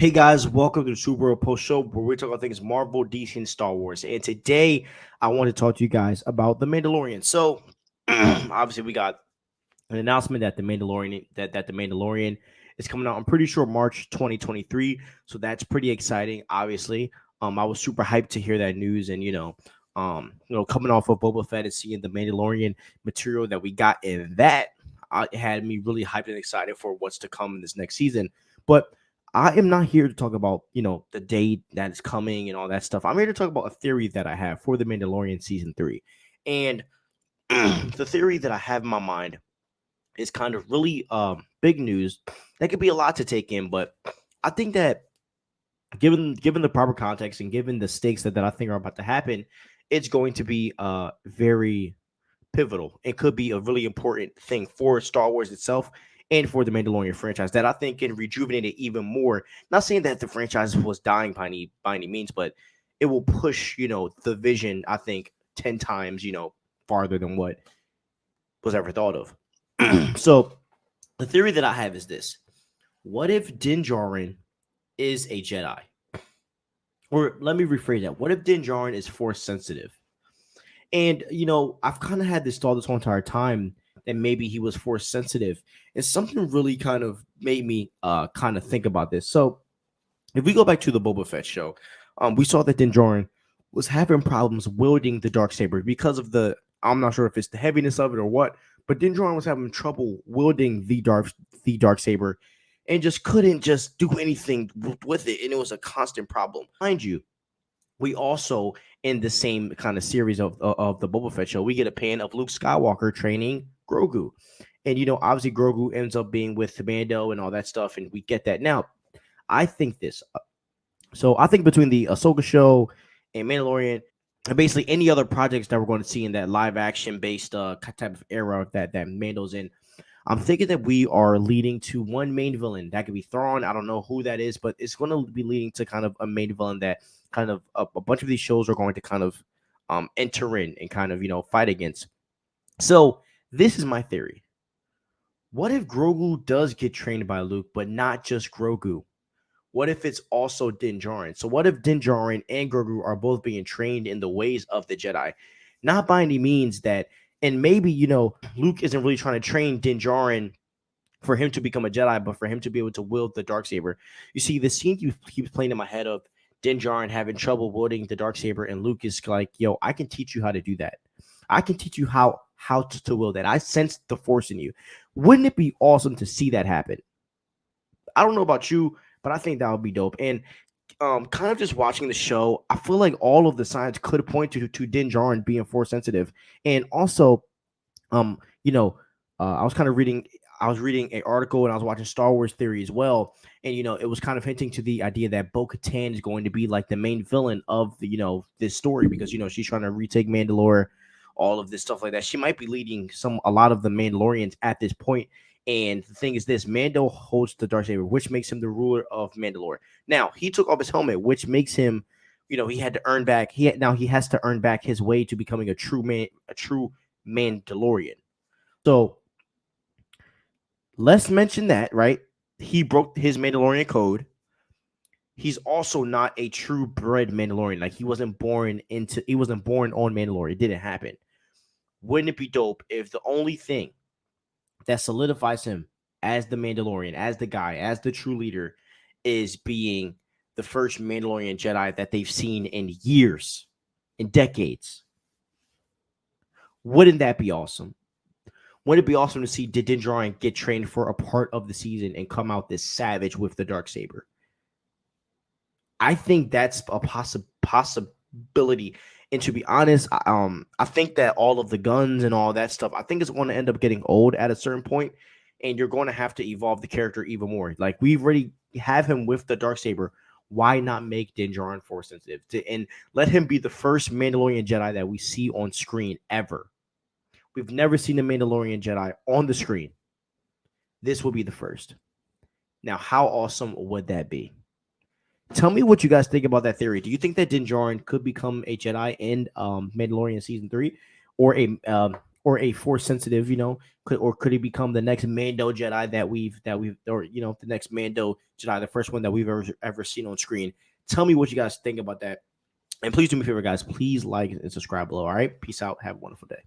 Hey guys, welcome to the Super Bowl Post Show where we talk about things Marvel, DC, and Star Wars. And today I want to talk to you guys about the Mandalorian. So obviously we got an announcement that the Mandalorian is coming out. I'm pretty sure March 2023. So that's pretty exciting, obviously. I was super hyped to hear that news and coming off of Boba Fett and seeing the Mandalorian material that we got in that it had me really hyped and excited for what's to come in this next season. But I am not here to talk about, the date that is coming and all that stuff. I'm here to talk about a theory that I have for the Mandalorian season 3. And the theory that I have in my mind is kind of really big news. That could be a lot to take in, but I think that given the proper context and given the stakes that I think are about to happen, it's going to be very pivotal. It could be a really important thing for Star Wars itself and for the Mandalorian franchise that I think can rejuvenate it even more. Not saying that the franchise was dying by any means, but it will push, the vision, I think, 10 times, farther than what was ever thought of. So the theory that I have is this. What if Din Djarin is a Jedi? Or let me rephrase that. What if Din Djarin is force sensitive? And I've kind of had this thought this whole entire time that maybe he was force sensitive, and something really kind of made me kind of think about this. So if we go back to the Boba Fett show, we saw that Din Djarin was having problems wielding the dark saber because of the. I'm not sure if it's the heaviness of it or what, but Din Djarin was having trouble wielding the dark saber, and just couldn't just do anything with it, and it was a constant problem. Mind you, we also in the same kind of series of the Boba Fett show, we get a pan of Luke Skywalker training Grogu, and obviously Grogu ends up being with Mando and all that stuff, and we get that now. I think this. So I think between the Ahsoka show and Mandalorian, and basically any other projects that we're going to see in that live action based type of era that Mando's in, I'm thinking that we are leading to one main villain. That could be Thrawn. I don't know who that is, but it's going to be leading to kind of a main villain that kind of a bunch of these shows are going to kind of enter in and kind of fight against. So this is my theory. What if Grogu does get trained by Luke, but not just Grogu? What if it's also Din Djarin? So what if Din Djarin and Grogu are both being trained in the ways of the Jedi? Not by any means that, and maybe, Luke isn't really trying to train Din Djarin for him to become a Jedi, but for him to be able to wield the Darksaber. You see, the scene keeps playing in my head of Din Djarin having trouble wielding the Darksaber, and Luke is like, yo, I can teach you how to do that. I can teach you how to wield that. I sense the Force in you. Wouldn't it be awesome to see that happen? I don't know about you, but I think that would be dope. And kind of just watching the show, I feel like all of the signs could point to Din Djarin being force sensitive, and also, um, you know, I was kind of reading. I was reading an article and I was watching Star Wars Theory as well, and it was kind of hinting to the idea that Bo-Katan is going to be like the main villain of the this story because she's trying to retake Mandalore, all of this stuff like that. She might be leading a lot of the Mandalorians at this point. And the thing is this, Mando holds the Darksaber, which makes him the ruler of Mandalore. Now, he took off his helmet, which makes him, he had to earn back. Now he has to earn back his way to becoming a true Mandalorian. So let's mention that, right? He broke his Mandalorian code. He's also not a true bred Mandalorian. Like he wasn't born on Mandalore. It didn't happen. Wouldn't it be dope if the only thing that solidifies him as the Mandalorian, as the guy, as the true leader, is being the first Mandalorian Jedi that they've seen in years, in decades? Wouldn't that be awesome? Wouldn't it be awesome to see Din Djarin get trained for a part of the season and come out this savage with the Darksaber? I think that's a possibility. And to be honest, I think that all of the guns and all that stuff, I think it's going to end up getting old at a certain point, and you're going to have to evolve the character even more. Like we've already have him with the Darksaber. Why not make Din Djarin force sensitive and let him be the first Mandalorian Jedi that we see on screen ever? We've never seen a Mandalorian Jedi on the screen. This will be the first. Now, how awesome would that be? Tell me what you guys think about that theory. Do you think that Din Djarin could become a Jedi in Mandalorian season 3, or or a force sensitive, could he become the next Mando Jedi or the next Mando Jedi, the first one that we've ever seen on screen? Tell me what you guys think about that. And please do me a favor, guys. Please like and subscribe below. All right. Peace out. Have a wonderful day.